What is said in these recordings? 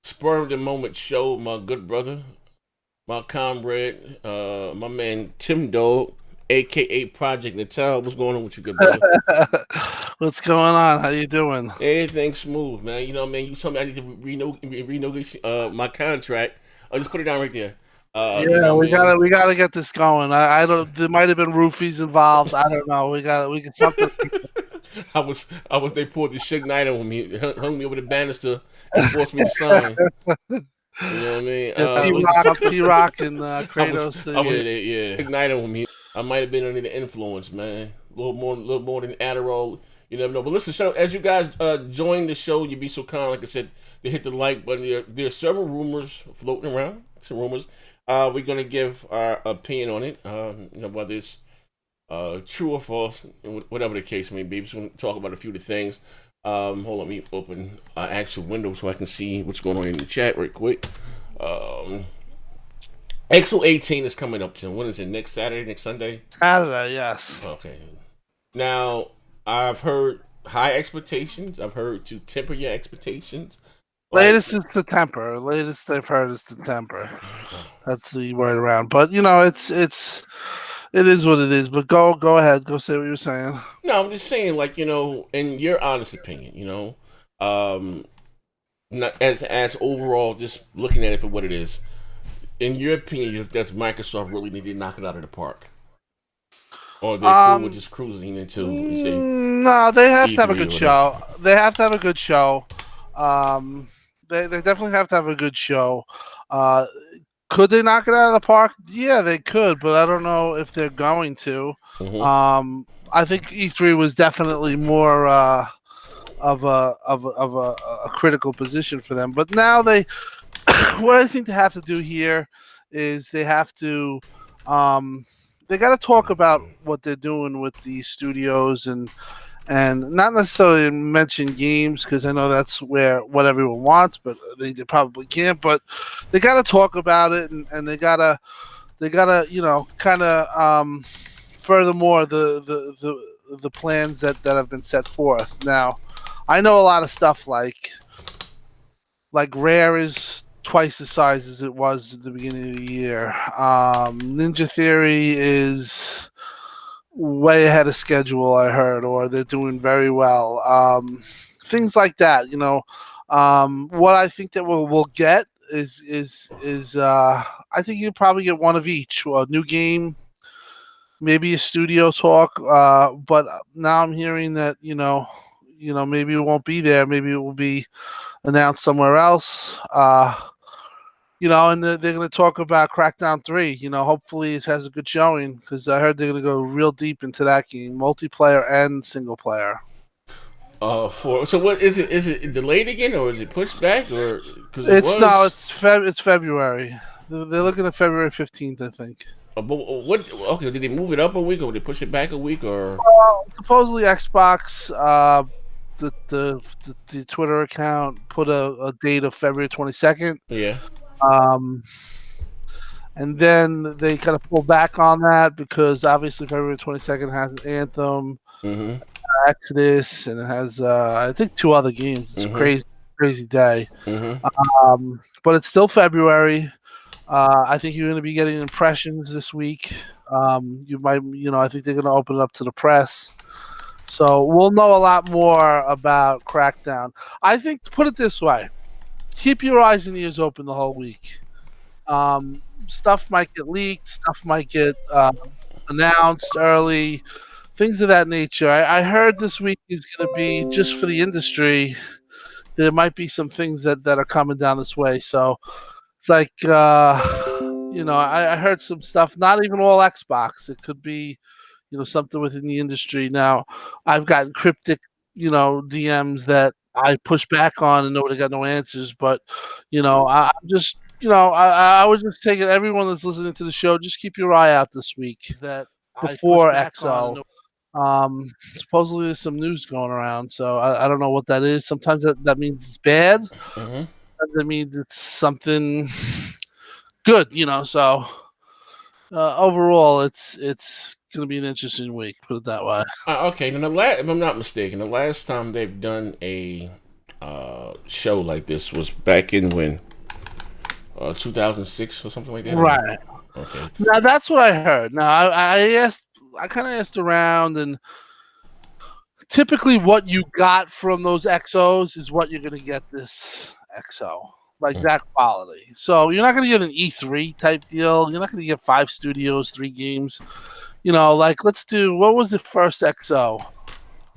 spur of the moment show. My good brother, my comrade, my man Timdog, aka Project Natal. What's going on with you, good brother? What's going on? How you doing? Everything smooth, man. You know, man. You told me I need to renegotiate my contract. I'll just put it down right there. You Yeah, know, we man. gotta get this going. I don't. There might have been roofies involved. I don't know. We get something. I was. They pulled the Suge Knight on me, hung me over the banister, and forced me to sign. You know what I mean? The We get something. P Rock and I was. Kratos I thing. was. Yeah. Suge Knight on me. I might have been under the influence, man. A little more than Adderall. You never know. But listen, as you guys join the show, you be so kind, like I said, to hit the like button. There's several rumors floating around. Some rumors. We're gonna give our opinion on it. Whether it's true or false, whatever the case may be. We're just gonna talk about a few of the things. Hold on, let me open actual window so I can see what's going on in the chat right quick. Um, XO18 is coming up to. When is it? Next Saturday? Next Sunday? Canada, yes. Okay. Now, I've heard high expectations. I've heard to temper your expectations. Like, Latest is the temper. Latest I've heard is the temper. That's the word around. But you know, it is what it is. But go ahead. Go say what you're saying. no, I'm just saying, like, in your honest opinion, not as overall, just looking at it for what it is. In your opinion, does Microsoft really need to knock it out of the park, or they're cool with Um, just cruising into, you say, no, they have to have a E3 good or whatever? show. They have to have a good show. Um, they definitely have to have a good show. Uh, could they knock it out of the park? Yeah, they could, but I don't know if they're going to. Mm-hmm. I think E3 was definitely more of a critical position for them. But now what I think they have to do here is um, they got to talk about what they're doing with the studios and not necessarily mention games because I know that's where what everyone wants, but they probably can't. But they got to talk about it, and they gotta kind of furthermore the plans that have been set forth. Now, I know a lot of stuff like Rare is twice the size as it was at the beginning of the year. Ninja Theory is way ahead of schedule, I heard, or they're doing very well. Things like that, what I think that we'll get is I think you probably get one of each. A new game, maybe a studio talk. But now I'm hearing that maybe it won't be there. Maybe it will be announced somewhere else. And they're going to talk about Crackdown 3. Hopefully it has a good showing because I heard they're going to go real deep into that game, multiplayer and single player. For so what is it? Is it delayed again, or is it pushed back, or because it It's no, was? it's February. They're looking at February 15th, I think. But what? Okay, did they move it up a week, or did they push it back a week, or? Supposedly Xbox, the Twitter account put a date of February 22nd. Yeah. Um, and then they kind of pulled back on that because obviously February 22nd has Anthem, Mm-hmm. Exodus, and it has I think two other games. It's a Mm-hmm. crazy day. Mm-hmm. But it's still February. I think you're going to be getting impressions this week. You might, I think they're going to open it up to the press. So we'll know a lot more about Crackdown. I think, to put it this way, keep your eyes and ears open the whole week. Stuff might get leaked, stuff might get announced early, things of that nature. I heard this week is going to be just for the industry. There might be some things that are coming down this way. So it's like, I heard some stuff, not even all Xbox. It could be, something within the industry. Now, I've gotten cryptic, DMs that I push back on and nobody got no answers. But, I'm just, I would just take it. Everyone that's listening to the show, just keep your eye out this week. That before XO, supposedly there's some news going around. So I don't know what that is. Sometimes that means it's bad. Mm-hmm. That means it's something good. So overall, it's going to be an interesting week. Put it that way. Okay. Now, if I'm not mistaken, the last time they've done a show like this was back in when 2006 or something like that. Right. Okay. Now that's what I heard. Now I kind of asked around, and typically what you got from those XOs is what you're going to get this XO, like that quality. So you're not going to get an E3 type deal. You're not going to get 5 studios, 3 games. You know, like let's do, what was the first XO?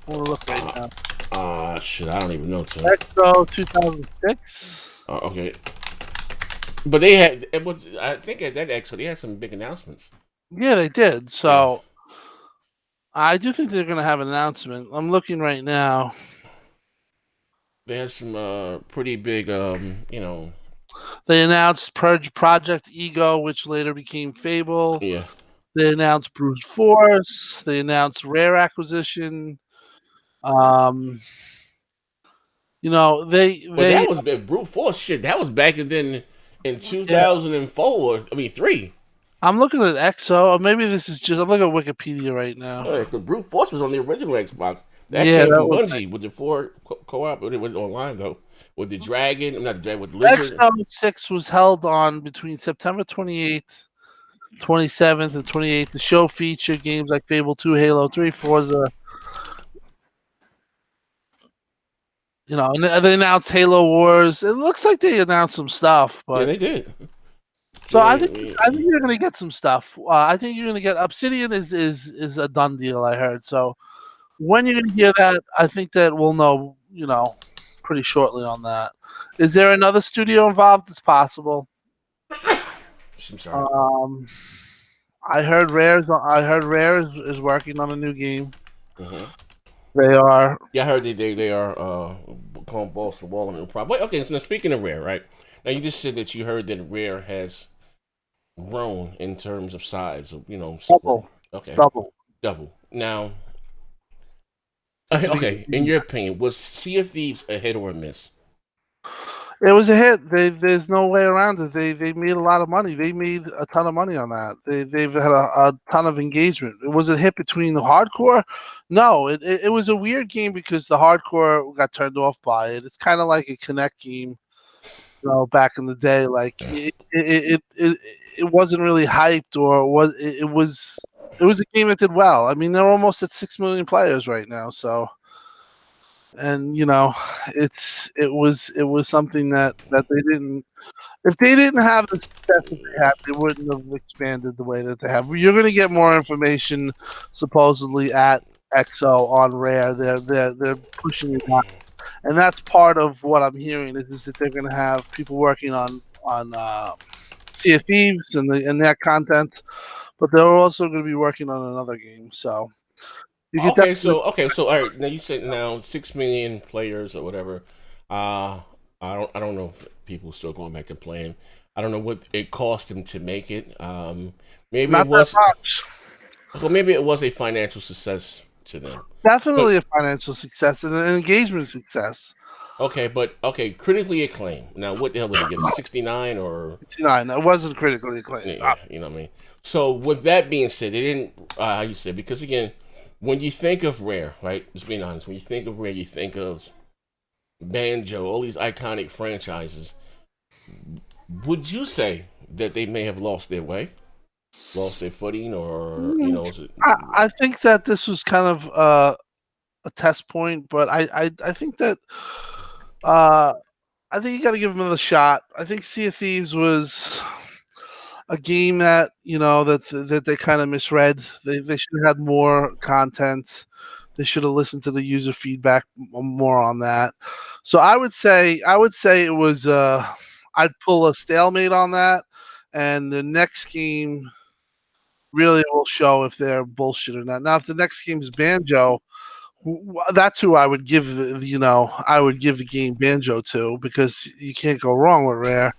We'll look right now. Shit, I don't even know. Sir. XO 2006. Okay. But they had, I think at that XO they had some big announcements. Yeah, they did. So I do think they're going to have an announcement. I'm looking right now. They had some pretty big, you know. They announced Project Ego, which later became Fable. Yeah. They announced Brute Force. They announced Rare acquisition. You know, But that was big. Brute Force shit. That was back in 2004. I mean 3. I'm looking at XO. Or maybe this is just, I'm looking at Wikipedia right now. The Brute Force was on the original Xbox. That came from Bungie with the 4 co-op. It was online though. With the dragon, not the dragon, with the lizard. XO6 was held on between September 28th, 27th, and 28th. The show featured games like Fable 2, Halo 3, Forza. You know, and they announced Halo Wars. It looks like they announced some stuff, but yeah, they did. So I think you're going to get some stuff. I think you're going to get Obsidian is a done deal. I heard. So when you're going to hear that, I think that we'll know. You know, pretty shortly on that. Is there another studio involved? It's possible. I'm sorry. I heard Rare is working on a new game. Mm-hmm. They are. Yeah, I heard they are calling balls to the wall on the problem. Okay, so now speaking of Rare, right? Now you just said that you heard that Rare has grown in terms of size. You know, Double. Okay, double. Now, okay. In your opinion, was Sea of Thieves a hit or a miss? It was a hit. There's no way around it. They made a lot of money. They made a ton of money on that. They've had a ton of engagement. It was a hit between the hardcore. No, it was a weird game because the hardcore got turned off by it. It's kind of like a Connect game, you know, back in the day. Like it wasn't really hyped, or it was a game that did well. I mean, they're almost at 6 million players right now. So. And you know, it was something that they didn't. If they didn't have the success that they had, they wouldn't have expanded the way that they have. You're going to get more information, supposedly at XO on Rare. They're pushing it out, and that's part of what I'm hearing is that they're going to have people working on Sea of Thieves and that content, but they're also going to be working on another game. So. So all right. Now you said 6 million players or whatever. I don't know if people are still going back to playing. I don't know what it cost them to make it. Maybe Not it was. that much. Well, maybe it was a financial success to them. Definitely a financial success and an engagement success. Okay, critically acclaimed. Now, what the hell did they get? A 69 or 69? It wasn't critically acclaimed. Yeah, you know what I mean. So, with that being said, they didn't. How you said, because again. When you think of Rare, right? Just being honest, when you think of Rare, you think of Banjo, all these iconic franchises. Would you say that they may have lost their way, lost their footing, or you know? I think that this was kind of a test point, but I think that I think you got to give them another shot. I think Sea of Thieves was a game that that they kind of misread. They should have had more content. They should have listened to the user feedback more on that. So I would say it was I'd pull a stalemate on that, and the next game really will show if they're bullshit or not. Now, if the next game is Banjo, that's who I would give I would give the game Banjo to, because you can't go wrong with Rare.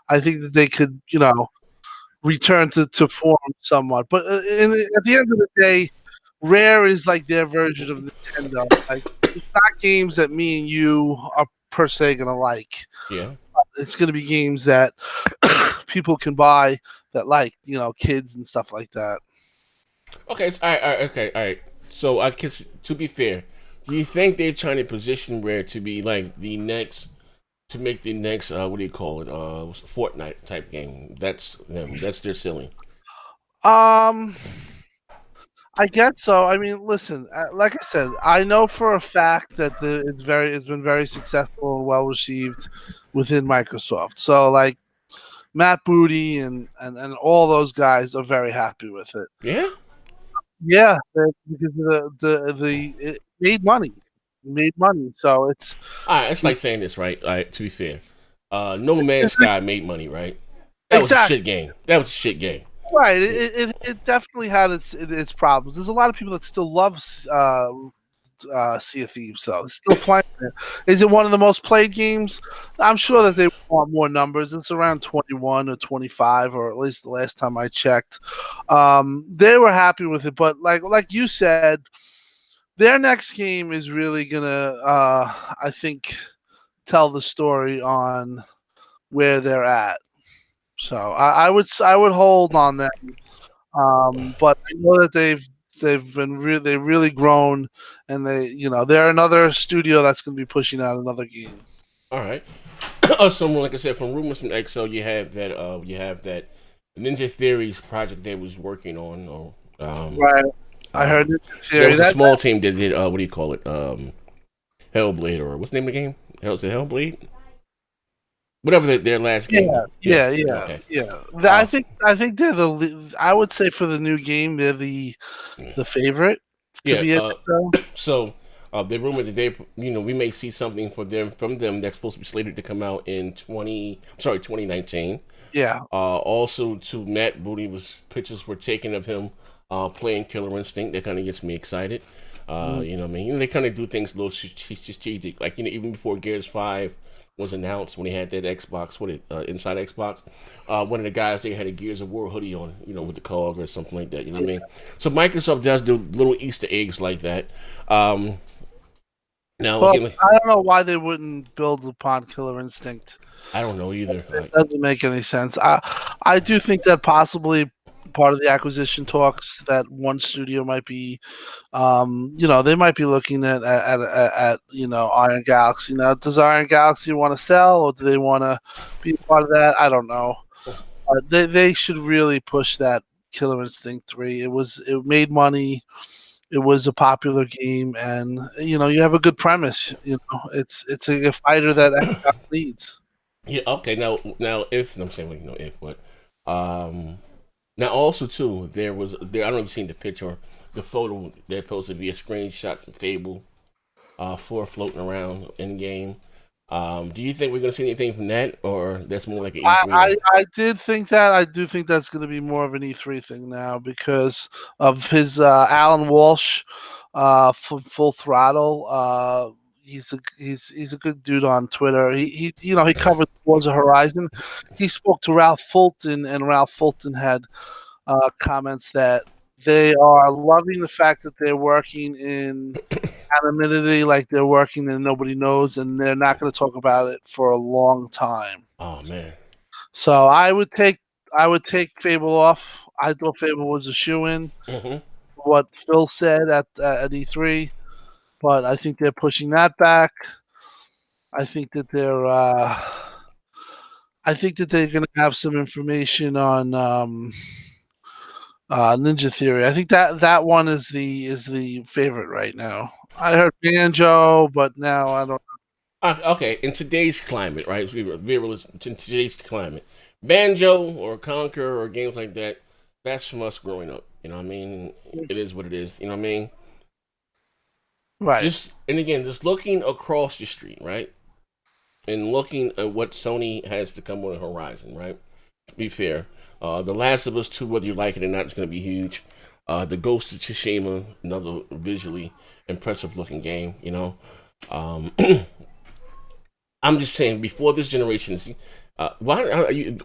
I think that they could return to form somewhat. But at the end of the day, Rare is like their version of Nintendo. Like, it's not games that me and you are per se going to like. Yeah. It's going to be games that people can buy that like, kids and stuff like that. Okay, all right. So I guess, to be fair, Do you think they're trying to position Rare to be like the next to make the next what do you call it? Fortnite type game. That's them. That's their ceiling. Um, I guess so. I mean, listen, like I said, I know for a fact that it's been very successful and well received within Microsoft. So like Matt Booty and all those guys are very happy with it. Yeah. Yeah, because the it made money, it made money. So All right. It's like saying this, right? All right. To be fair, No Man's it's like, Sky made money, right? That was a exactly shit game. That was a shit game. right. It definitely had its problems. There's a lot of people that still love Sea of Thieves, though. It's still playing it. Is it one of the most played games? I'm sure that they want more numbers. It's around 21 or 25, or at least the last time I checked. They were happy with it, but like you said, their next game is really gonna, I think, tell the story on where they're at. So I would hold on that. But I know that they've really grown, and they're another studio that's going to be pushing out another game. All right. Someone like I said, from rumors from XO, you have that Ninja Theory's project they was working on, or Right. I uh, heard it. there Theory was a that. small team that did what do you call it? Hellblade, or what's the name of the game? Hell, is it Hellblade? Whatever their last game. Yeah, Yeah. yeah, yeah, Okay. yeah. Uh, I think they're I would say for the new game they're the favorite to yeah. be in. So So they rumored that we may see something from them that's supposed to be slated to come out in 2019. yeah. Also, to Matt Booty was pictures were taken of him playing Killer Instinct. That kind of gets me excited. Mm. You know what I mean? They kind of do things a little strategic. Like even before Gears 5 was announced, when he had that Xbox, Inside Xbox, one of the guys there had a Gears of War hoodie on, with the cog or something like that. You know what I mean? So Microsoft does do little Easter eggs like that. Um, now Well, again, I don't know why they wouldn't build upon Killer Instinct. I don't know either. It doesn't make any sense. I do think that possibly part of the acquisition talks that one studio might be, they might be looking at Iron Galaxy. Now, does Iron Galaxy want to sell, or do they want to be a part of that? I don't know. They should really push that Killer Instinct 3. It made money. It was a popular game, and you have a good premise. It's a fighter that Xbox needs. Yeah. Okay. Now, if I'm saying, like, if, but um, now also too, there. I don't know if you've seen the picture, the photo. There posted to be a screenshot from Fable, 4 floating around in game. Do you think we're gonna see anything from that, or that's more like an E3 now? I did think that. I do think that's going to be more of an E3 thing now because of his Alan Walsh, full throttle. He's a good dude on Twitter. He covered Forza Horizon. He spoke to Ralph Fulton, and Ralph Fulton had comments that they are loving the fact that they're working in anonymity, like they're working and nobody knows, and they're not going to talk about it for a long time. Oh man. So I would take Fable off. I thought Fable was a shoe in. Hmm. What Phil said at E3, but I think they're pushing that back. I think that they're going to have some information on Ninja Theory. I think that one is the favorite right now. I heard Banjo, but now I don't. Okay, in today's climate, right? Let's be realistic. In today's climate, Banjo or Conquer or games like that, that's from us growing up. You know what I mean? It is what it is. You know what I mean? Right. And again, just looking across the street, right? And looking at what Sony has to come on the horizon, right? To be fair, The Last of Us 2, whether you like it or not, is going to be huge. The Ghost of Tsushima, another visually impressive looking game, Um, I'm just saying, before this generation, why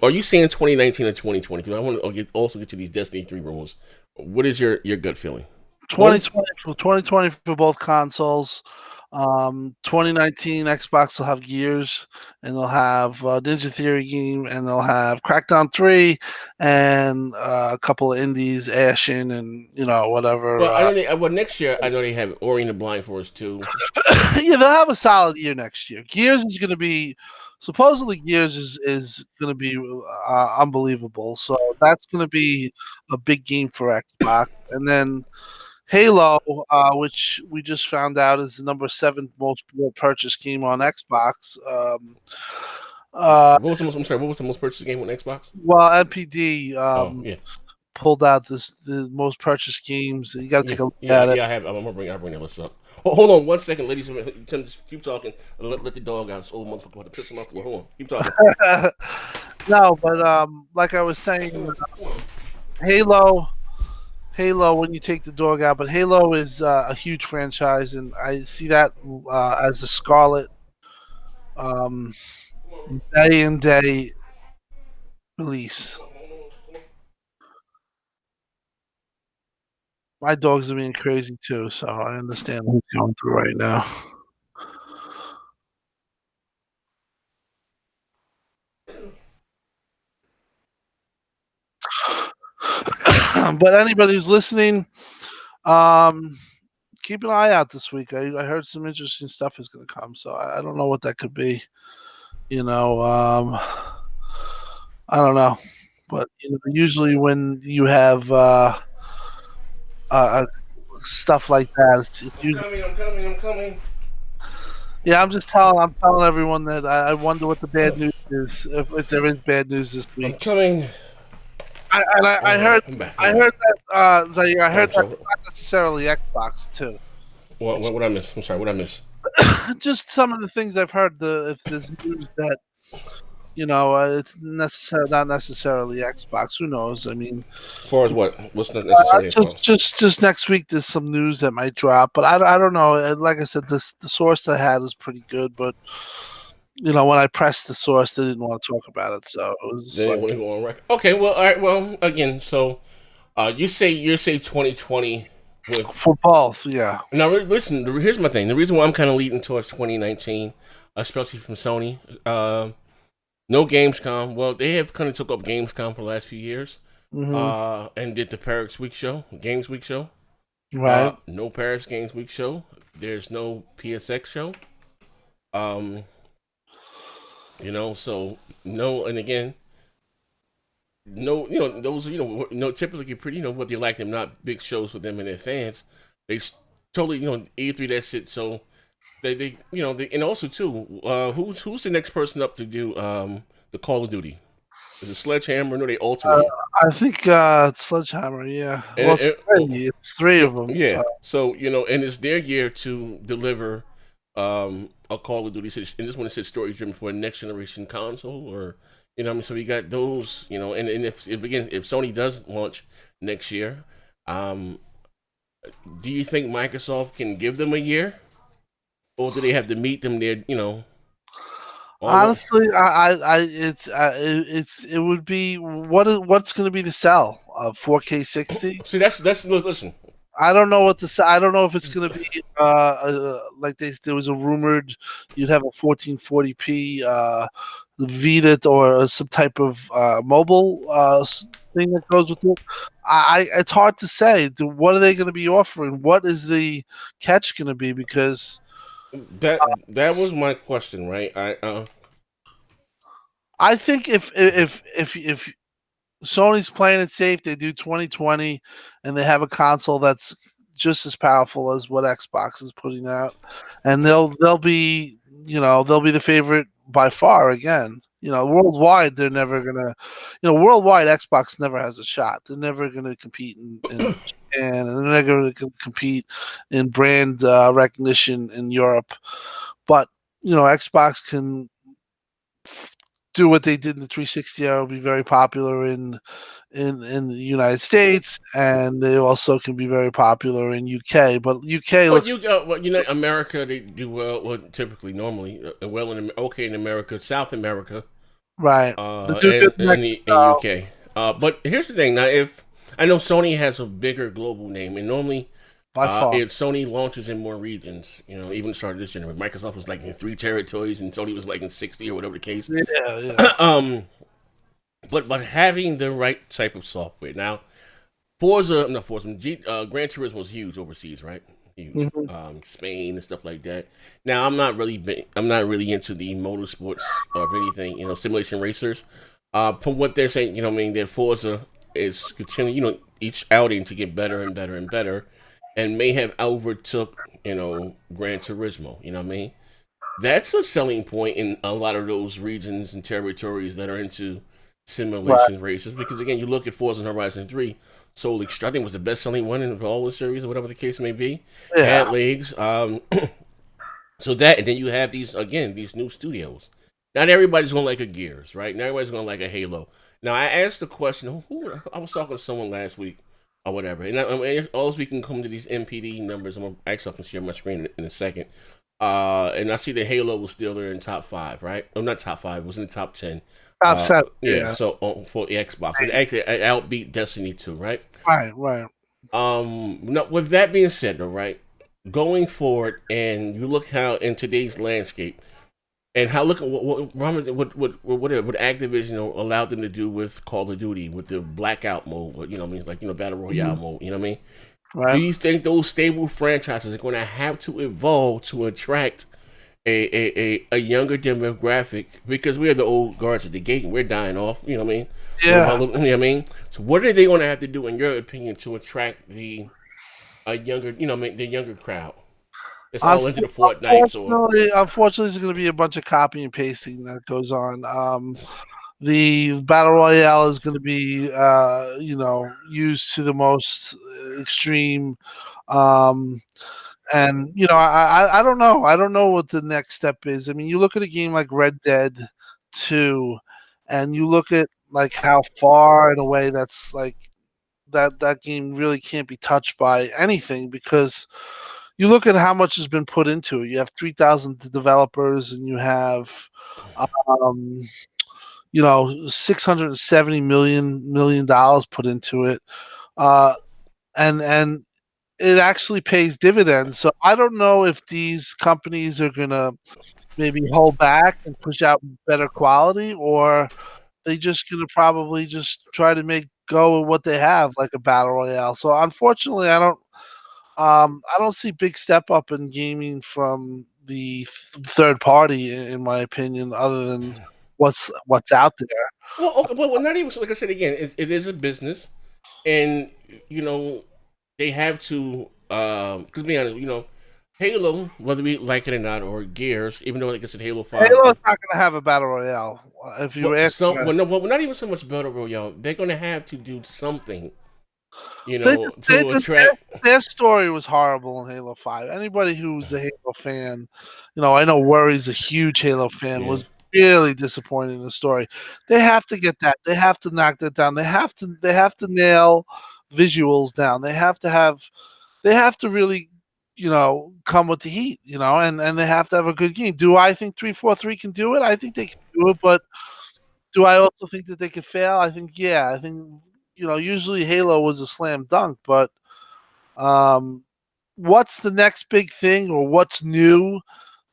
are you saying 2019 or 2020? Because I want to also get to these Destiny 3 rumors. What is your gut feeling? 2020 for both consoles. 2019 Xbox will have Gears, and they'll have Ninja Theory game, and they'll have Crackdown 3, and a couple of indies, Ashen, and whatever. Well, I know they. Well, next year I know they have Ori and the Blind Forest too. Yeah, they'll have a solid year next year. Gears is going to be supposedly Gears is going to be unbelievable. So that's going to be a big game for Xbox, and then Halo, which we just found out is the number 7 most purchased game on Xbox. Uh, What was the most? I'm sorry. What was the most purchased game on Xbox? well, NPD Oh yeah, pulled out the most purchased games. You got to yeah, take a look yeah, at it. yeah. I have. I'm gonna bring. I'll bring that list up. Hold on 1 second, ladies and gentlemen. Tim, just keep talking. Let the dog out. This old motherfucker about to piss him off. Hold on. Keep talking. No, but like I was saying, Halo. Halo, when you take the dog out, but Halo is a huge franchise, and I see that as a Scarlett um, day and day release. My dogs are being crazy too, so I understand what he's going through right now. But anybody who's listening, um, keep an eye out this week. I heard some interesting stuff is going to come, so I don't know what that could be. You know, I don't know, but usually when you have uh, stuff like that, it's I'm usually, coming. I'm coming. I'm coming. yeah. I'm telling everyone that I wonder what the bad news is, if there is bad news this I'm week. coming. I All right. heard I'm back. I'm I back. heard that Zaire, I All heard right. that So not necessarily Xbox too. what I miss? I'm sorry. What I miss? Just some of the things I've heard. If there's news that it's not necessarily Xbox. Who knows? I mean, As far as what? What's not necessarily just Xbox? just just next week there's some news that might drop, but I don't know. And like I said, the source that I had was pretty good, but when I pressed the source, they didn't want to talk about it, so it was They just didn't like want to go on record. Okay. Well. All right. Well. Again. So you say 2020 with. for both, yeah. Now listen. Here's my thing. The reason why I'm kind of leading towards 2019, especially from Sony. No Gamescom. Well, they have kind of took up Gamescom for the last few years. Hmm. And did the Paris Week show, Games Week show. Right. No Paris Games Week show. There's no PSX show. Um, so no, and again, no, those, no, typically pretty, what they like them, not big shows for them and their fans. They totally, E3 that shit. So and also too, who's the next person up to do the Call of Duty? Is it Sledgehammer? No, they Uh, alternate. I think it's Sledgehammer. Yeah. And Well, it's three. It's three yeah, of them. yeah. So. So and it's their year to deliver a Call of Duty. And this one it says stories driven for a next generation console, or I mean. So you got those, and if again if Sony does launch next year, um, do you think Microsoft can give them a year, or do they have to meet them there? All one. Honestly, it would be what's going to be the sell of 4K 60. See, that's listen. I don't know I don't know if it's going to be like there was a rumored you'd have a 1440p Vita or some type of mobile thing that goes with it. It's hard to say. What are they going to be offering? What is the catch going to be? Because That was my question, right? I think if Sony's playing it safe, they do 2020, and they have a console that's just as powerful as what Xbox is putting out, and they'll be they'll be the favorite by far again. Worldwide, they're never gonna. Worldwide, Xbox never has a shot. They're never gonna compete in Japan, and they're never gonna compete in brand recognition in Europe. But Xbox can do what they did in the 360 era, will be very popular in the United States, and they also can be very popular in UK. But UK But looks America they do well typically normally well in America, South America, right. They do good and in in Mexico. UK. But here's the thing: now, if I know Sony has a bigger global name, and normally by far. Sony launches in more regions. Even started this generation. Microsoft was like in 3 territories, and Sony was like in 60 or whatever the case. Yeah, yeah. um, but having the right type of software now, Gran Turismo was huge overseas, right? Huge. Mhm. Spain and stuff like that. Now I'm not really into the motorsports or anything, simulation racers. From what they're saying, I mean, that Forza is continuing, each outing to get better and better and better, and may have overtook, Gran Turismo. You know what I mean? That's a selling point in a lot of those regions and territories that are into Right. simulation races. Because again, you look at Forza Horizon 3, sold I think was the best selling one in all the series or whatever the case may be. Yeah. Had legs. So that, and then you have these new studios. Not everybody's gonna like a Gears, right? Not everybody's gonna like a Halo. Now I asked the question. I was talking to someone last week or whatever, and all we can come to these MPD numbers. Actually I can share my screen in a second. And I see that Halo was still there in top five, right? Oh, not top five. It was in the top 10. Top seven. Yeah. Yeah. So for the Xbox, it actually outbeat Destiny 2, right? Right. Right. Now, with that being said, though, right, going forward, and you look how in today's landscape, and how look at what Activision allowed them to do with Call of Duty with the blackout mode, I mean, like battle royale Mhm. mode, you know what I mean? Do Right. you think those stable franchises are going to have to evolve to attract a younger demographic? Because we're the old guards at the gate and we're dying off, you know what I mean? Yeah. You know what I mean? So what are they going to have to do, in your opinion, to attract the a younger, the younger crowd? It's all into the Fortnites or Unfortunately, there's going to be a bunch of copy and pasting that goes on. The battle royale is going to be, used to the most extreme. Um, and I don't know. I don't know what the next step is. I mean, you look at a game like Red Dead 2, and you look at like how far in a way that's like that game really can't be touched by anything because you look at how much has been put into it. You have 3,000 developers, and you have, um, 670 million dollars put into it, uh, and it actually pays dividends. So I don't know if these companies are gonna maybe hold back and push out better quality, or they just gonna probably just try to make go with what they have, like a battle royale. So unfortunately, I don't see big step up in gaming from the third party, in my opinion, other than what's out there. well, okay, well, not even like I said again, it is a business, and you know they have to. Because be honest, Halo, whether we like it or not, or Gears, even though like I said, Halo 5. Halo's not going to have a battle royale. If you Well, ask me, not even so much battle royale. They're gonna have to do something, they to just attract. their story was horrible in Halo 5. Anybody who's a Halo fan, I know Worry's a huge Halo fan, Yeah, was really disappointed in the story. They have to get that. They have to knock that down. They have to nail visuals down. They have to really, come with the heat, and they have to have a good game. Do I think 343 can do it? I think they can do it, but do I also think that they could fail? I think, yeah. I think, usually Halo was a slam dunk, but um, what's the next big thing or what's new?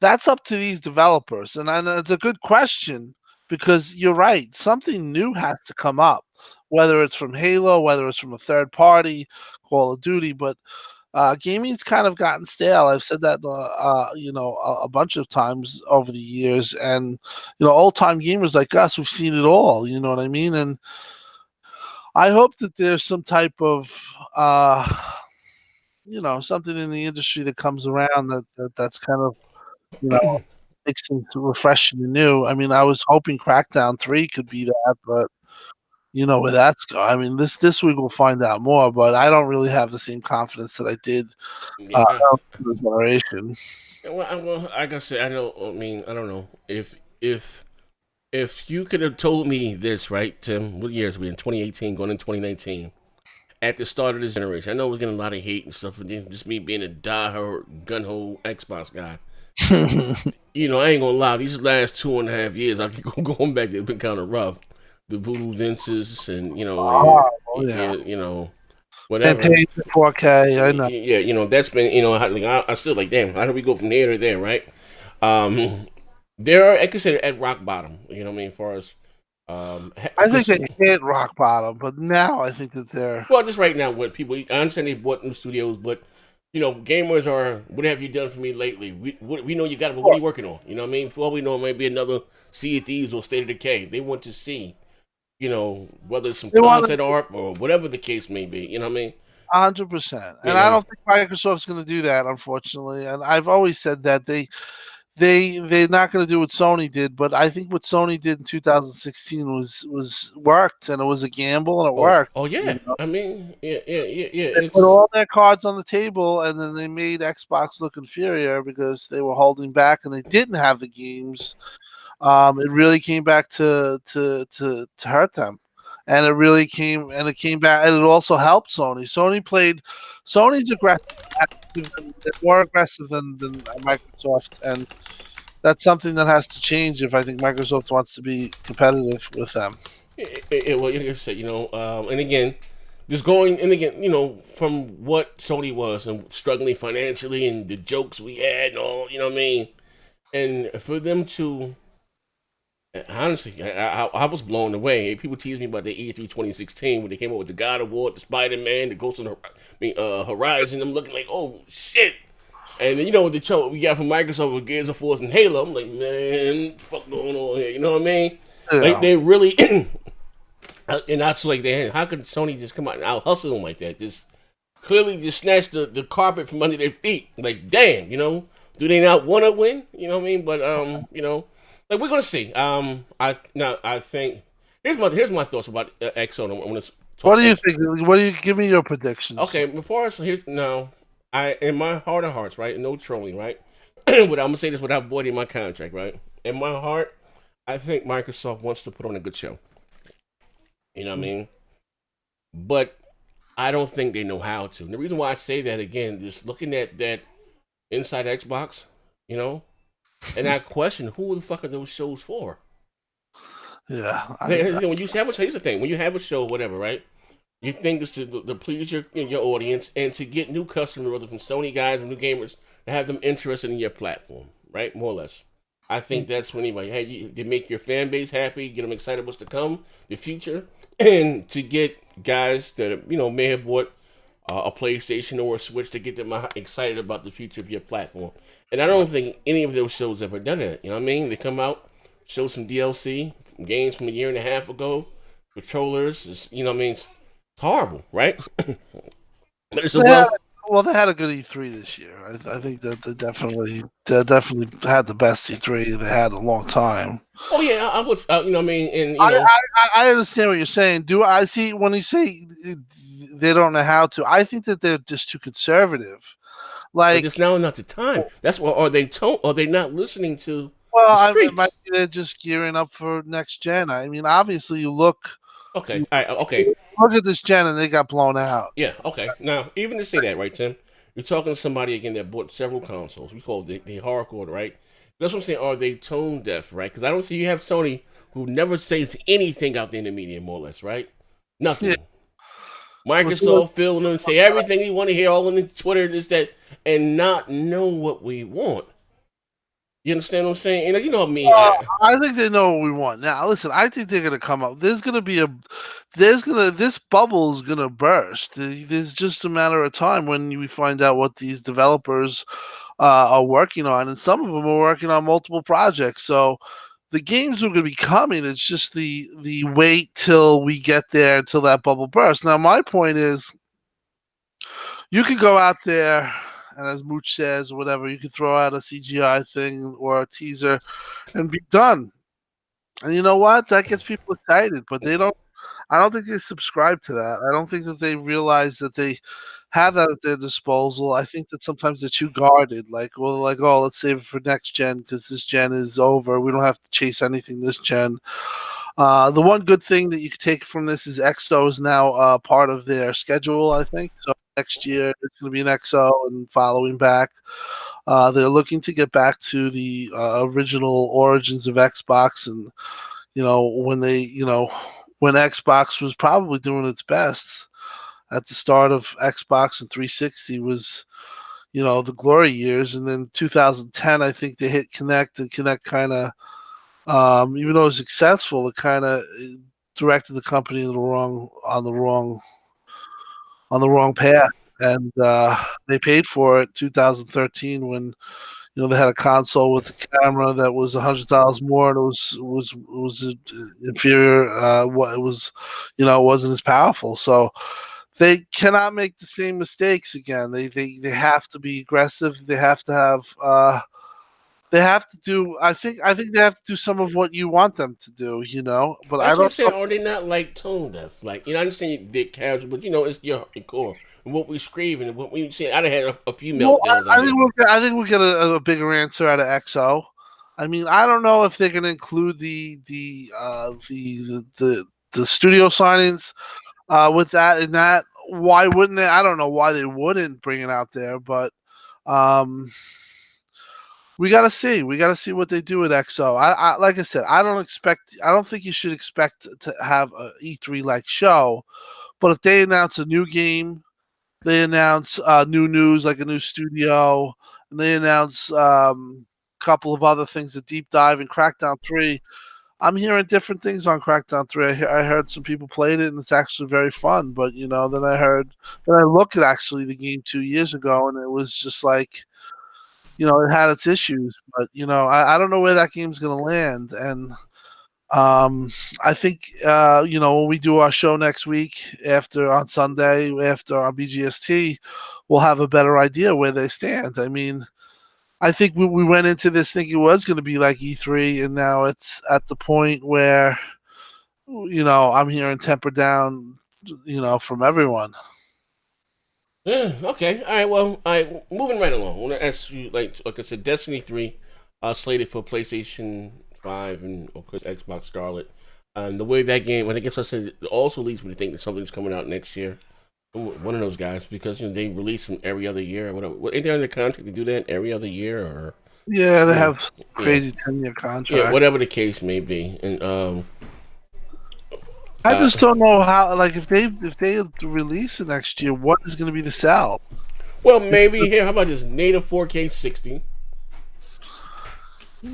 That's up to these developers. And it's a good question because you're right. Something new has to come up, whether it's from Halo, whether it's from a third party, Call of Duty. But gaming's kind of gotten stale. I've said that, a bunch of times over the years. And, old time gamers like us, we've seen it all. You know what I mean? And I hope that there's some type of, uh, something in the industry that comes around that's kind of, you know, makes things refreshing and new. I mean, I was hoping Crackdown 3 could be that, but you know where that's going. I mean, this week we'll find out more, but I don't really have the same confidence that I did uh, yeah. the generation. Well, like I said, I know. I mean, I don't know if you could have told me this, right, Tim? What years we in 2018, going in 2019, at the start of this generation? I know it was getting a lot of hate and stuff, but then just me being a diehard gunho Xbox guy. I ain't gonna lie. These last 2.5 years, I keep going back. They've been kind of rough. The Voodoo Vinces, and Oh, yeah. yeah, And whatever. pay for 4K. I know. Yeah, that's been like I still like damn. How do we go from here to there, right? They're I consider at rock bottom. You know what I mean? As far as I think because they hit rock bottom, but now I think that they're. well, just right now, what people I understand they bought new studios, but gamers are. What have you done for me lately? We know you got it, but what are you working on? You know what I mean? For all we know, it might be another Sea of Thieves or State of Decay. They want to see, whether it's some They want concept art or whatever the case may be. You know what I mean? 100%, You and I know. don't think Microsoft's going to do that, unfortunately. And I've always said that they're not going to do what Sony did, but I think what Sony did in 2016 was worked, and it was a gamble, and it worked. Oh You yeah. know, I mean, yeah. they put It's all their cards on the table, and then they made Xbox look inferior because they were holding back and they didn't have the games. It really came back to hurt them, and it came back, and it also helped Sony. Sony's aggressive, more aggressive than Microsoft, and that's something that has to change if I think Microsoft wants to be competitive with them. well, like I said, and again, just going and again, from what Sony was and struggling financially and the jokes we had and all, you know what I mean, and for them to honestly, I was blown away. People tease me about the E3 2016 when they came up with the God of War, the Spider Man, the Ghost of the Horizon. I'm looking like, oh shit. And then, the show we got from Microsoft with Gears of War and Halo. I'm like, man, fuck going on here? You know what I mean? Like Yeah. they really, and that's like they. How could Sony just come out and out hustle them like that? Just clearly just snatch the carpet from under their feet. Like, damn, do they not want to win? You know what I mean? But like we're gonna see. I think here's my thoughts about XO. I want to What talk do you X. think? What do you give me your predictions? Okay, before us, here's no. I in my heart of hearts, right? No trolling, right? But I'm gonna say this without voiding my contract, right? In my heart, I think Microsoft wants to put on a good show. You know what I mean? But I don't think they know how to. And the reason why I say that again, just looking at that inside Xbox, you know, and I question who the fuck are those shows for? Yeah, When you have here's the thing: when you have a show, whatever, right? You think it's to please your audience and to get new customers, whether from Sony guys or new gamers, to have them interested in your platform, right? More or less. I think that's when anybody, hey, you make your fan base happy, get them excited what's to come, the future, and to get guys that may have bought a PlayStation or a Switch to get them excited about the future of your platform. And I don't think any of those shows ever done that. You know what I mean? They come out, show some DLC, games from a year and a half ago, controllers, you know what I mean? It's horrible, right? But it's a they had, well, they had a good E3 this year. I think that they definitely had the best E3 they had in a long time. Oh yeah, I would. You know what I mean? And I understand what you're saying. Do I see when you say they don't know how to? I think that they're just too conservative. but Like, it's now not the time. That's what. Are they Are they not listening to well, the it might streets? be they're just gearing up for next gen. I mean, obviously, Okay. you All right. Okay. look at this gen and they got blown out. Yeah. Okay. Now, even to say that, right, Tim? You're talking to somebody again that bought several consoles. We call it the hardcore, right? That's what I'm saying. Are they tone deaf, right? Because I don't see you have Sony who never says anything out there in the media, more or less, right? Yeah. Nothing. Well, so, Microsoft fill them and say everything you want to hear, all on the Twitter, this, that, and not know what we want. You understand what I'm saying? And you know me. I think they know what we want. Now, listen, I think they're gonna come up. This bubble is gonna burst. There's just a matter of time when we find out what these developers are working on, and some of them are working on multiple projects. So the games are going to be coming. It's just the wait till we get there until that bubble bursts. Now, my point is, you could go out there and, as Mooch says, or whatever, you could throw out a CGI thing or a teaser and be done. And you know what? That gets people excited, but they don't. I don't think they subscribe to that. I don't think that they realize that they have that at their disposal. I think that sometimes they're too guarded. Like, oh, let's save it for next gen because this gen is over. We don't have to chase anything this gen. The one good thing that you could take from this is XO is now part of their schedule, I think. So next year it's going to be an XO and following back. They're looking to get back to the original origins of Xbox, and when when Xbox was probably doing its best. at the start of Xbox and 360 was, the glory years. And then 2010, I think they hit Connect, and Connect kind of, even though it was successful, it kind of directed the company in the wrong path. And they paid for it 2013 when they had a console with a camera that was $100 more, and it was inferior. What it was, it wasn't as powerful. So they cannot make the same mistakes again. They have to be aggressive. They have to have. They have to do. I think they have to do some of what you want them to do. But I That's what I'm don't. saying. Are they not like tone deaf? Like, I understand you did casual, but it's your core and what we screaming and what we say. I done had a few Well, meltdowns I out think here. we'll get a bigger answer out of XO. I mean, I don't know if they're going to include the studio signings with that and that. Why wouldn't they? I don't know why they wouldn't bring it out there, but um, we got to see. We got to see what they do with XO. Like I said, I don't think you should expect to have a E3 like show. But if they announce a new game, they announce new news like a new studio, and they announce a couple of other things, a deep dive in Crackdown 3. I'm hearing different things on Crackdown 3. I heard some people played it, and it's actually very fun. But then I looked at actually the game 2 years ago, and it was just like, it had its issues. But I don't know where that game's going to land. And I think when we do our show next week on Sunday after our BGST, we'll have a better idea where they stand. I mean, I think we went into this thinking it was going to be like E3, and now it's at the point where I'm hearing temper down, from everyone. Yeah, okay. All right. Well, all right. Moving right along. I want to ask you, like I said, Destiny 3, slated for PlayStation 5 and of course Xbox Scarlett. The way that game, I guess I said, it also leads me to think that something's coming out next year. One of those guys, because they release them every other year or whatever. Ain't they under contract to do that every other year, or Yeah, they yeah, have yeah, crazy 10-year yeah, contract. whatever the case may be. And I uh, just don't know how. Like, if they release it next year, what is going to be the sell? well, maybe here. How about this native 4K 60?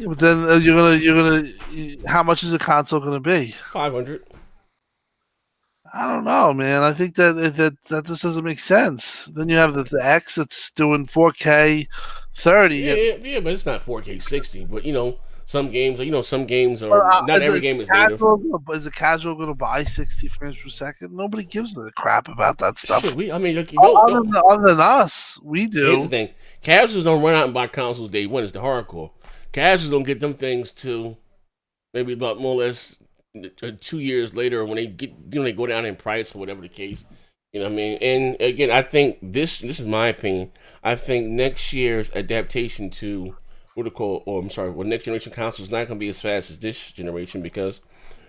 But then how much is a console going to be? 500. I don't know, man. I think that just doesn't make sense. Then you have the X that's doing 4K 30. Yeah, And, yeah, yeah, but it's not 4K 60. But some games are not is every it game is native. casual going to buy 60 frames per second? Nobody gives a crap about that Shit, stuff. I mean, look, you don't, Other than us, we here's the do. thing: casuals don't run out and buy consoles day one. It's the hardcore. Casuals don't get them things till maybe about more or less 2 years later when they get they go down in price or whatever the case. You know what I mean? And again, I think this is my opinion. I think next year's adaptation to what they call, or I'm sorry, next generation console is not going to be as fast as this generation because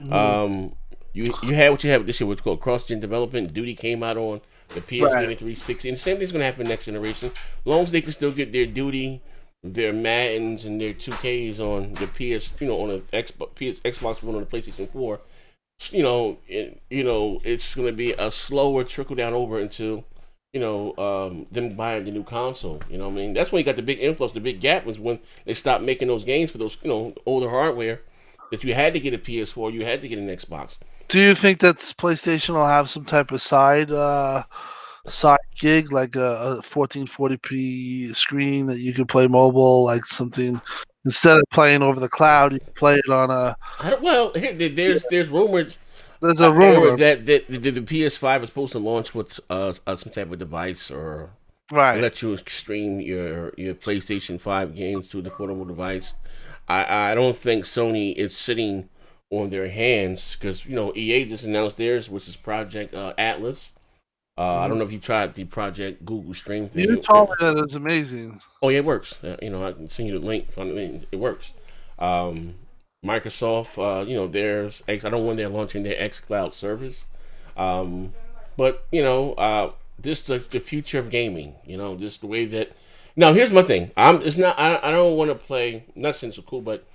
Mhm. um, you had what you have this year, what's called cross gen development. Duty came out on the PS3 Right. and 360, and the same thing's going to happen next generation. As long as they can still get their Duty, their Maddens, and their 2Ks on the PS, on the Xbox One, on the PlayStation 4, it's going to be a slower trickle down over into, them buying the new console. You know what I mean? That's when you got the big influx. The big gap was when they stopped making those games for those, older hardware that you had to get a PS4, you had to get an Xbox. Do you think that PlayStation will have some type of side gig, like a 1440p screen that you could play mobile, like something instead of playing over the cloud, you can play it on a. Well, there's rumors. There's I a remember rumor, that the PS5 is supposed to launch with some type of device or right? let you stream your PlayStation 5 games to the portable device. I don't think Sony is sitting on their hands because EA just announced theirs, which is Project Atlas. I Mhm. don't know if you tried the Project Google Stream You thing. told me that it's amazing. Oh yeah, it works. I can send you the link. It works. Um, Microsoft, there's X. I don't want they're launching their X Cloud service, um, but this is the future of gaming. Just the way that. Now here's my thing. It's not. I don't want to play. Not saying it's so cool, but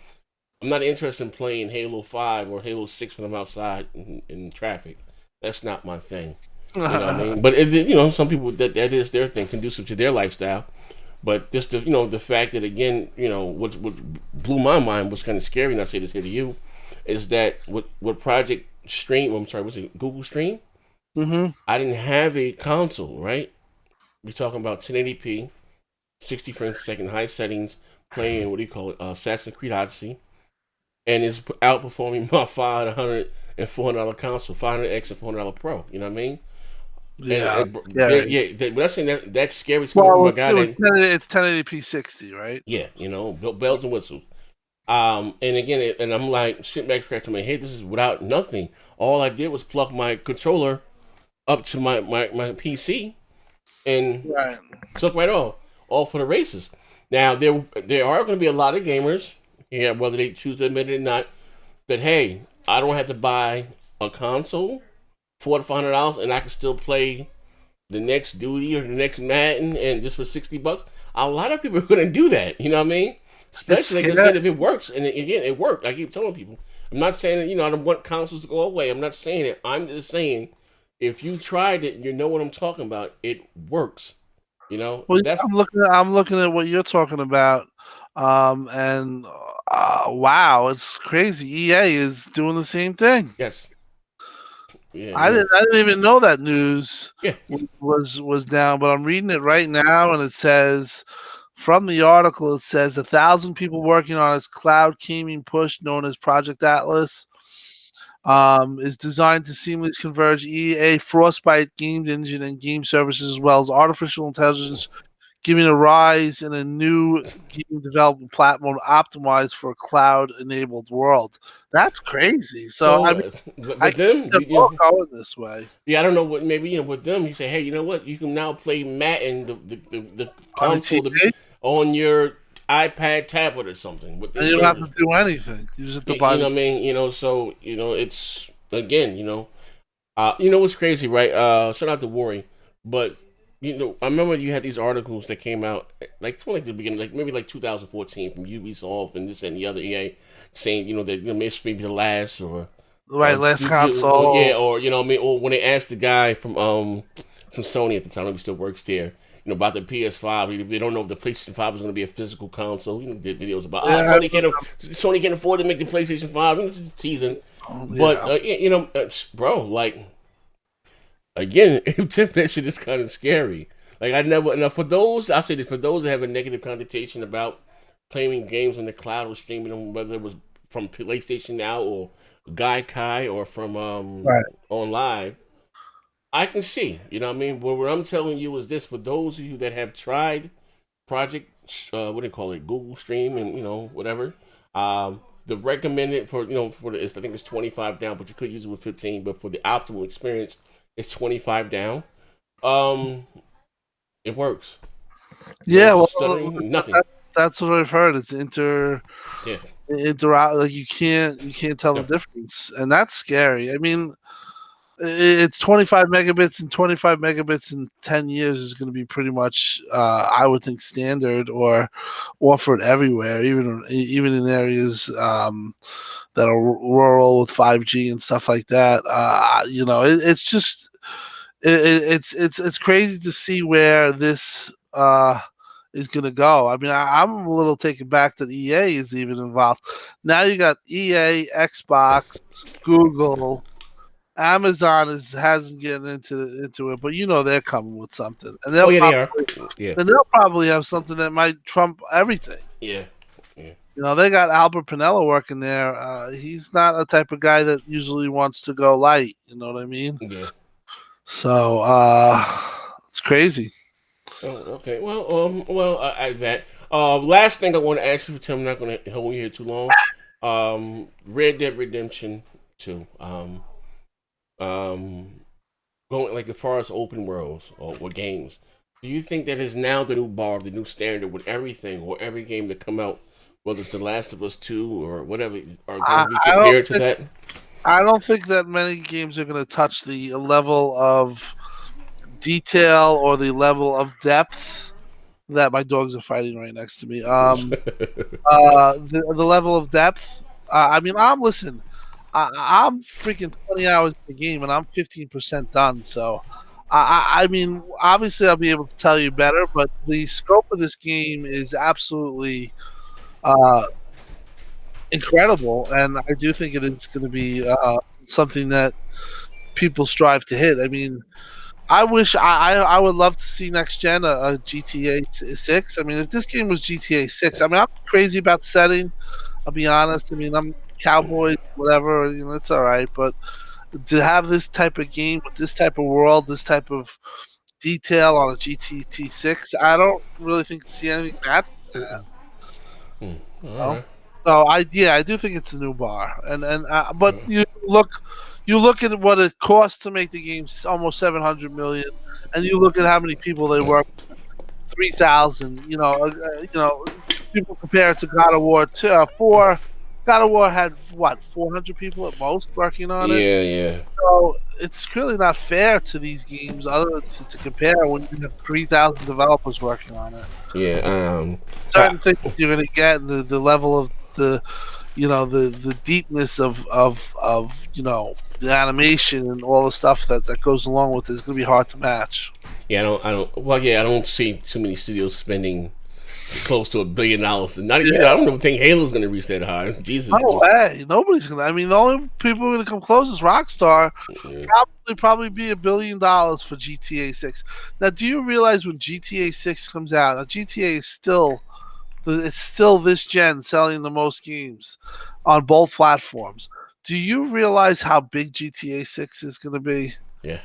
I'm not interested in playing Halo 5 or Halo 6 when I'm outside in traffic. That's not my thing. You know what I mean? But some people that is their thing, conducive to their lifestyle. But just the fact that again, what blew my mind was kind of scary, and I say this here to you, is that what Project Stream, I'm sorry, was it Google Stream? Mm-hmm. I didn't have a console, right? We're talking about 1080p, 60 frames per second, high settings, playing what do you call it, Assassin's Creed Odyssey, and it's outperforming my $500 and $400 console, $500X and $400 Pro. You know what I mean? Yeah, When I say that's scary, it's coming from well, a guy that it's 1080p 60, right? yeah, bells and whistles. And again, and I'm like, shit back scratching my head. This is without nothing. All I did was plug my controller up to my PC and Right. took right off, all for the races. Now there are going to be a lot of gamers, yeah, whether they choose to admit it or not, that hey, I don't have to buy a console, $400 to $500, and I can still play the next Duty or the next Madden, and just for $60. A lot of people are going to do that. You know what I mean? Especially like I said, if it works, and again, it worked. I keep telling people. I'm not saying that I don't want consoles to go away. I'm not saying it. I'm just saying if you tried it, you know what I'm talking about. It works. Well, That's I'm looking at what you're talking about, and wow, it's crazy. EA is doing the same thing. yes, yeah, I didn't even know that news yeah. was down, but I'm reading it right now, and it says from the article, it says 1,000 people working on its cloud gaming push, known as Project Atlas, is designed to seamlessly converge EA Frostbite game engine and game services, as well as artificial intelligence, giving a rise in a new game development platform optimized for a cloud-enabled world. That's crazy. So I mean, I But them, they're all going this way. yeah, I don't know what maybe with them. You say, hey, you know what? You can now play Madden, the On the console TV, on your iPad, tablet, or something with and this you don't have service. to do anything. You just have to You buy know the what I mean? So it's again, what's crazy, right? Shout out to Worry, but I remember you had these articles that came out like the beginning, like maybe like 2014 from Ubisoft and this and the other EA, saying that maybe the last right last console. yeah, or what I mean, or when they asked the guy from Sony at the time, I know he still works there, about the PS5. They don't know if the PlayStation 5 is going to be a physical console. Did videos about Yeah, Sony can't afford to make the PlayStation 5. This is teasing, but bro, like again, that shit is kind of scary. Like I never. Now for those, I say this for those that have a negative connotation about playing games on the cloud or streaming them, whether it was from PlayStation Now or Gaikai or from right. on live. I can see, you know what I mean? But what I'm telling you is this: for those of you that have tried Project, what do you call it, Google Stream, and whatever, the recommended for the, I think it's 25 down, but you could use it with 15. But for the optimal experience, it's 25 down. It works. Yeah, No well, stuttering, nothing. that's what I've heard. It's Yeah, like you can't tell the yeah, difference, and that's scary. I mean, it's 25 megabits, and 25 megabits in 10 years is going to be pretty much, I would think, standard or offered everywhere, even in areas that are rural with 5G and stuff like that. It's just it's crazy to see where this is going to go. I mean, I'm a little taken back that EA is even involved. Now you got EA, Xbox, Google. Amazon hasn't gotten into it, but they're coming with something, and oh yeah, they are. Yeah, they'll probably have something that might trump everything. yeah, yeah. They got Albert Pinella working there. He's not a type of guy that usually wants to go light. You know what I mean? Yeah. So it's crazy. Oh, okay. Well, that. Last thing I want to ask you, Tim. I'm not going to hold you here too long. Red Dead Redemption 2. Going like as far as open worlds or games. Do you think that is now the new bar, the new standard with everything or every game that come out, whether it's The Last of Us 2 or whatever, are going to be compared to that? I don't think that many games are going to touch the level of detail or the level of depth that my dogs are fighting right next to me. The level of depth. I mean, listen. I'm freaking 20 hours in the game and I'm 15% done. So, I mean, obviously I'll be able to tell you better, but the scope of this game is absolutely uh, incredible, and I do think it is going to be something that people strive to hit. I mean, I would love to see next gen a GTA 6. I mean, if this game was GTA 6, I mean, I'm crazy about the setting. I'll be honest. I mean, I'm Cowboys, whatever. You know, it's all right. But to have this type of game with this type of world, this type of detail on a GTT 6, I don't really think see anything matching that. Hmm. You All know? right. So I do think it's a new bar, and but you look at what it costs to make the game, almost 700 million, and you look at how many people they work, 3,000. People compare it to God of War 4. God of War had what 400 people at most working on it. Yeah, yeah, So it's really not fair to these games, other than to compare when you have 3,000 developers working on it. yeah. I, Certain things you're going to get, and the level of the the deepness of the animation and all the stuff that goes along with it is going to be hard to match. yeah, Well, yeah, I don't see too many studios spending close to $1 billion. Not, Yeah, I don't even think Halo's going to reach that high. Jesus, no way. Nobody's gonna. I mean, the only people going to come close is Rockstar. yeah, Probably be $1 billion for GTA 6. Now, do you realize when GTA 6 comes out? Now, GTA is still it's still this gen selling the most games on both platforms. Do you realize how big GTA 6 is going to be? yeah,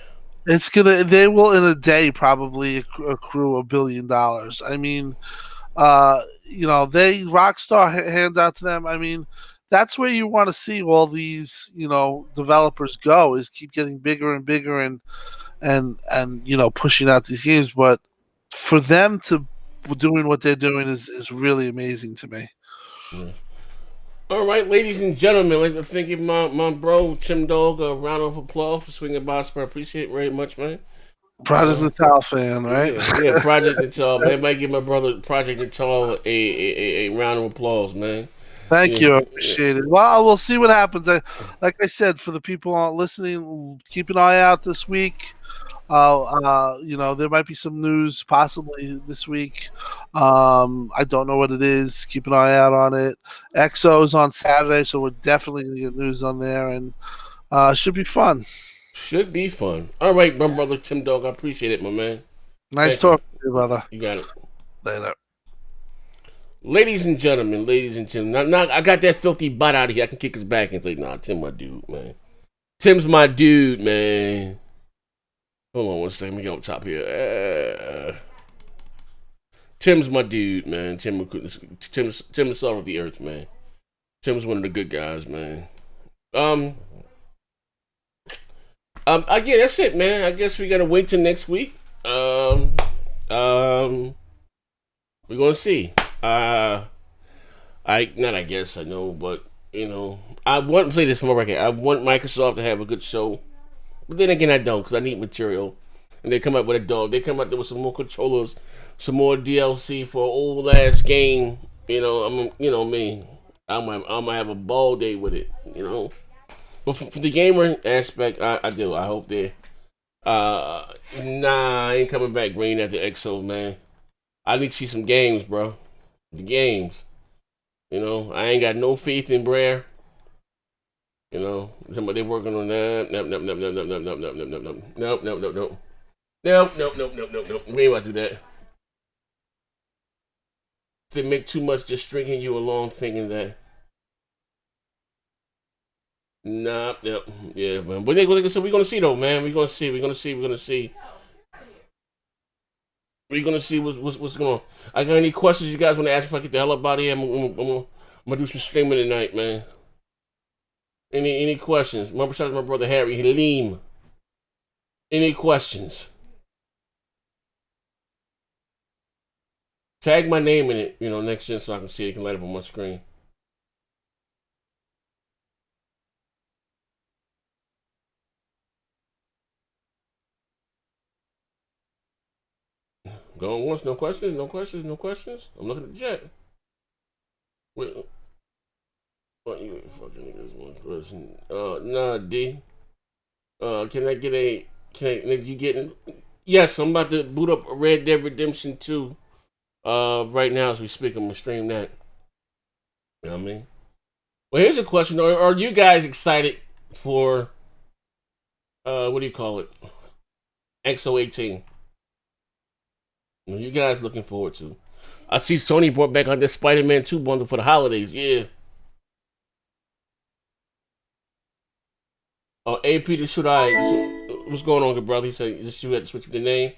They will in a day probably accrue $1 billion. I mean, they Rockstar hands out to them. I mean, that's where you want to see all these, developers go, is keep getting bigger and bigger and pushing out these games. But for them to doing what they're doing is really amazing to me. yeah. All right, ladies and gentlemen, I'd like to thank you, my bro Timdog. A round of applause for swinging by. I appreciate it very much, man. Project Natal fan, right? Yeah, yeah. Project Natal, man. Everybody give my brother Project Natal a round of applause, man. Thank Yeah, you. I yeah. appreciate it. Well, we'll see what happens. Like I said, for the people listening, keep an eye out this week. There might be some news possibly this week. I don't know what it is. Keep an eye out on it. XO's on Saturday, so we're definitely gonna get news on there, and should be fun. Should be fun. All right, my brother Tim Dog. I appreciate it, my man. Nice Thank you. talking to you, brother. You got it. Later. Ladies and gentlemen. Now I got that filthy butt out of here. I can kick his back and say, nah, Tim, my dude, man. Tim's my dude, man. Hold on one second. Let me get on top here. Tim's my dude, man. Tim's the salt of the earth, man. Tim's one of the good guys, man. Um, yeah, that's it, man. I guess we gotta wait till next week. Um, we're gonna see. I guess I know, but I want to say this for my record. I want Microsoft to have a good show, but then again, I don't because I need material. And they come up with a dog. They come up there with some more controllers, some more DLC for an old ass game. Me. I'm gonna have a ball day with it. But for the gamer aspect, I do. I hope they. Nah, I ain't coming back green at the XO, man. I need to see some games, bro. The games. I ain't got no faith in Brer. Somebody working on that. Nope, nope, nope, nope, nope, nope, nope, nope, nope, nope, nope, nope, nope, nope, nope. Nope, nope, nope, nope, nope, nope. We ain't about to do that. They make too much just stringing you along thinking that. Nah, yep, yeah, man. But so we're gonna see though, man. We're gonna see what's going on. I got any questions you guys want to ask if I get the hell up out of here? I'm gonna do some streaming tonight, man. Any questions? Remember, shout out to my brother Harry Halim. Any questions? Tag my name in it, next gen so I can see it. It can light up on my screen. Going once, no questions, no questions, no questions. I'm looking at the chat. Wait, What you fucking niggas one person? Nah, D. Can I get a? Can I? You getting? Yes, I'm about to boot up Red Dead Redemption 2. Right now as we speak, I'm gonna stream that. You know what I mean? Well, here's a question: Are you guys excited for what do you call it? XO18. What are you guys looking forward to? I see Sony brought back on this Spider-Man 2 bundle for the holidays. Yeah. AP to shoot I. What's going on, good brother? He said you had to switch the name.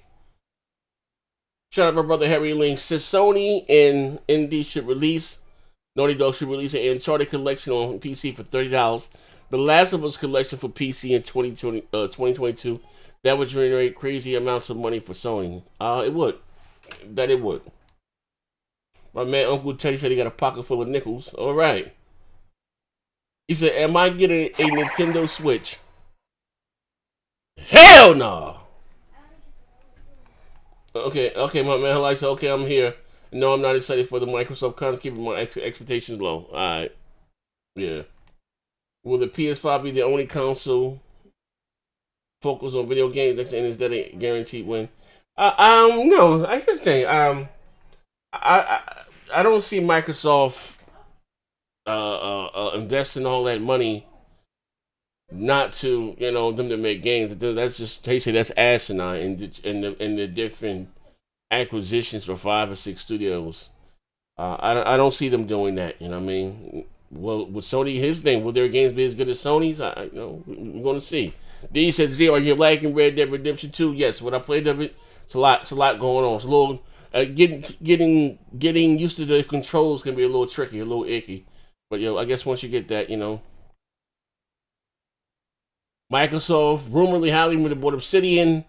Shout out my brother Harry Link. Says Sony and ND should release. Naughty Dog should release an Uncharted collection on PC for $30. The Last of Us collection for PC in 2022. That would generate crazy amounts of money for Sony. It would. That it would. My man Uncle Teddy said he got a pocket full of nickels. All right. He said, "Am I getting a Nintendo Switch?" Hell no. Okay, my man. Like, so, okay, I'm here. No, I'm not excited for the Microsoft conference. Keeping my expectations low. All right. Yeah. Will the PS5 be the only console focused on video games? And is that a guaranteed win? No. Here's the thing. I don't see Microsoft investing all that money not to them to make games. That's just they say that's asinine in the different acquisitions for 5 or 6 studios. I don't see them doing that. You know what I mean? Well, with Sony, his thing, will their games be as good as Sony's? We're going to see. D said, "Z, are you liking Red Dead Redemption 2? Yes. When I played of it, it's a lot going on. It's a little getting used to the controls can be a little tricky, a little icky. But I guess once you get that, Microsoft rumoredly highly with the board Obsidian,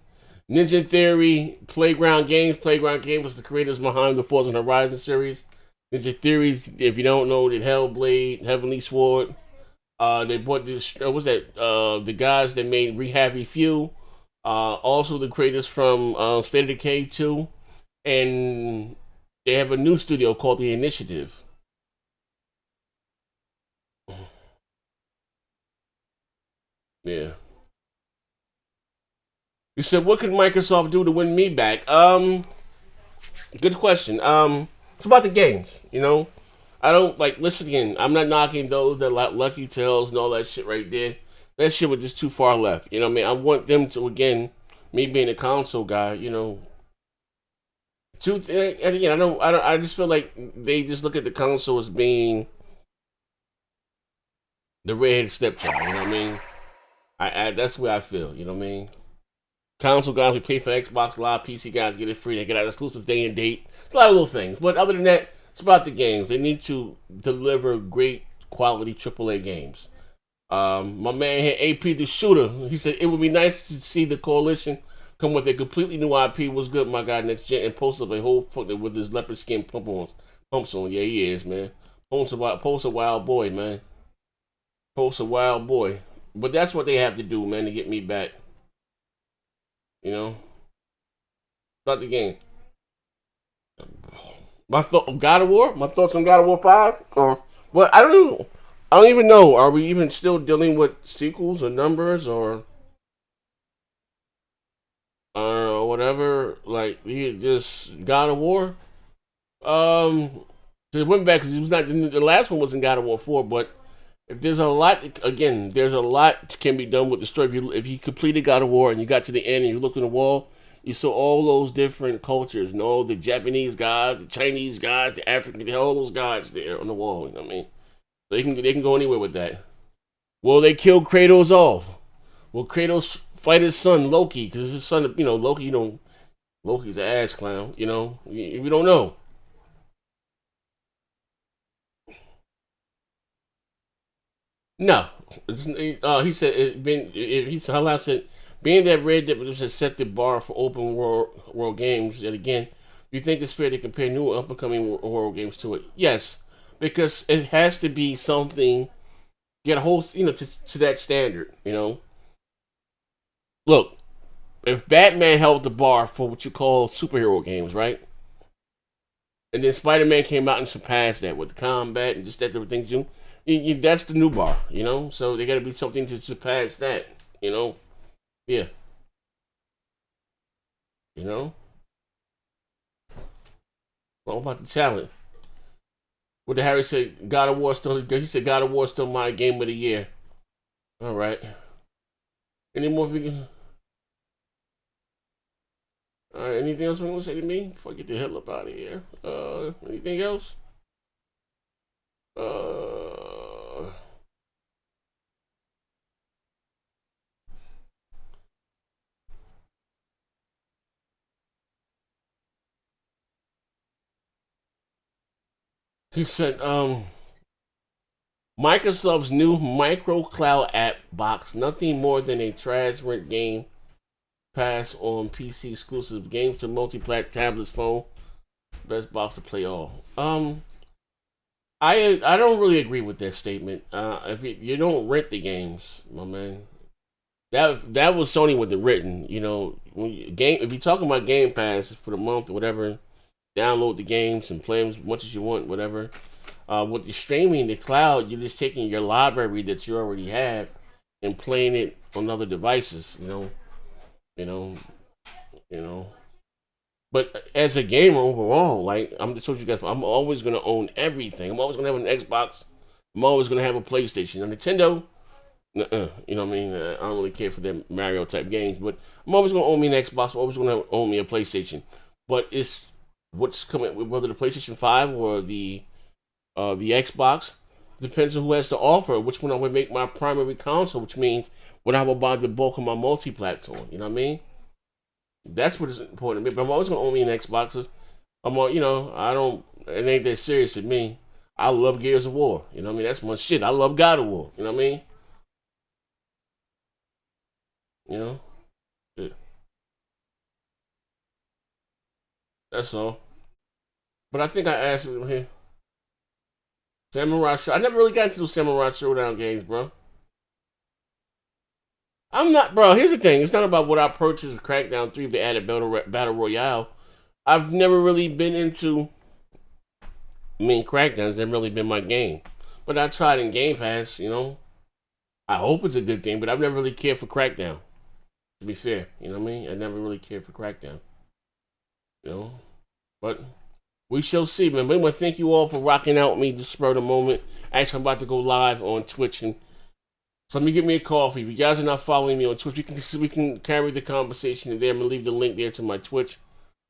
Ninja Theory, Playground Games. Playground Games was the creators behind the Forza Horizon series. Ninja Theories, if you don't know, did Hellblade, Heavenly Sword. They bought this. What's that? The guys that made Rehappy Few. Also the creators from State of Decay 2, and they have a new studio called The Initiative. Yeah. You said, what could Microsoft do to win me back? Good question. It's about the games, I don't listen again. I'm not knocking those that like Lucky Tales and all that shit right there. That shit was just too far left. You know what I mean? I want them to, again, me being a console guy, and again, I just feel like they just look at the console as being the redheaded stepchild. You know what I mean? That's the way I feel. You know what I mean? Console guys, we pay for Xbox Live. PC guys get it free. They get out exclusive day and date. It's a lot of little things. But other than that, it's about the games. They need to deliver great quality AAA games. My man here, AP the Shooter, he said it would be nice to see the coalition come with a completely new IP. What's good, my guy, next gen, and post up a whole fucker with his leopard skin pumps on. Yeah, he is, man. Post a wild boy, man. Post a wild boy. But that's what they have to do, man, to get me back. About the game. God of War. My thoughts on God of War 5. Well, I don't know. I don't even know. Are we even still dealing with sequels or numbers or whatever? Like just God of War. So it went back because it was not the last one wasn't God of War 4, but if there's a lot again, there's a lot can be done with the story. If you completed God of War and you got to the end and you looked on the wall, you saw all those different cultures and all the Japanese guys, the Chinese guys, the African, all those guys there on the wall. You know what I mean? They can go anywhere with that. Well, they killed Kratos off. Will Kratos fight his son Loki? Because his son, Loki, Loki's an ass clown. We don't know. No, he said he said being that Red Dead Redemption set the bar for open world games. Yet again, do you think it's fair to compare new up and coming world games to it? Yes, because it has to be something get a whole to that standard. Look, if Batman held the bar for what you call superhero games, right? And then Spider-Man came out and surpassed that with the combat and just that different things. that's the new bar, you know. So they got to be something to surpass that, you know. Yeah, you know. What about the talent? What did Harry say? God of War still. He said God of War still my game of the year. All right. Any more? All right. Anything else you want to say to me before I get the hell up out of here? Anything else? Uh. He said, Microsoft's new micro cloud app box, nothing more than a transparent game pass on PC exclusive games to multi-plat tablets, phone, best box to play all. I don't really agree with that statement. If you don't rent the games, my man, that was Sony with the written. You know, if you're talking about Game Pass for the month or whatever, download the games and play them as much as you want, whatever. With the streaming, the cloud, you're just taking your library that you already have and playing it on other devices. You know, you know. But as a gamer overall, like I'm just told you guys, I'm always gonna own everything. I'm always gonna have an Xbox. I'm always gonna have a PlayStation. A Nintendo, you know what I mean? I don't really care for them Mario type games, but I'm always gonna own me an Xbox. I'm always gonna own me a PlayStation. But it's what's coming, whether the PlayStation 5 or the Xbox, depends on who has to offer, which one I would make my primary console, which means what I will buy the bulk of my multi-platform. You know what I mean? That's what is important to me. But I'm always gonna own me an Xbox. I'm on, I don't. It ain't that serious to me. I love Gears of War. You know what I mean? That's my shit. I love God of War. You know what I mean? You know? Yeah. That's all. But I think I asked him here. Samurai Show. I never really got into those Samurai Showdown games, bro. I'm not, bro. Here's the thing. It's not about what I purchased with Crackdown 3 if they added Battle Royale. I've never really been into. I mean, Crackdown's never really been my game. But I tried in Game Pass, you know. I hope it's a good game, but I've never really cared for Crackdown. To be fair, you know what I mean? I never really cared for Crackdown. You know? But we shall see, man. But anyway, thank you all for rocking out with me to spur the moment. Actually, I'm about to go live on Twitch, and so let me get me a coffee. If you guys are not following me on Twitch, we can carry the conversation there. I'm gonna leave the link there to my Twitch,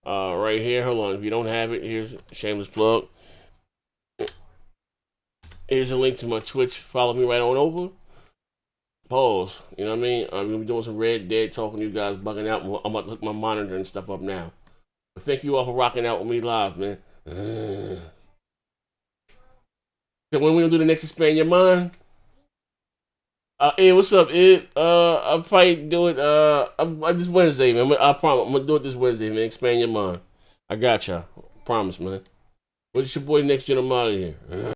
right here. Hold on, if you don't have it, here's a shameless plug. Here's a link to my Twitch. Follow me right on over. Pause. You know what I mean? I'm gonna be doing some Red Dead, talking to you guys, bugging out. I'm about to hook my monitor and stuff up now. But thank you all for rocking out with me live, man. So when we gonna do the next Expand Your Mind? Hey, what's up, Ed? I'll probably do it, this Wednesday, man. I promise, I'm gonna do it this Wednesday, man. Expand Your Mind. I got y'all. Promise, man. What's your boy Next Gen? I'm out of here.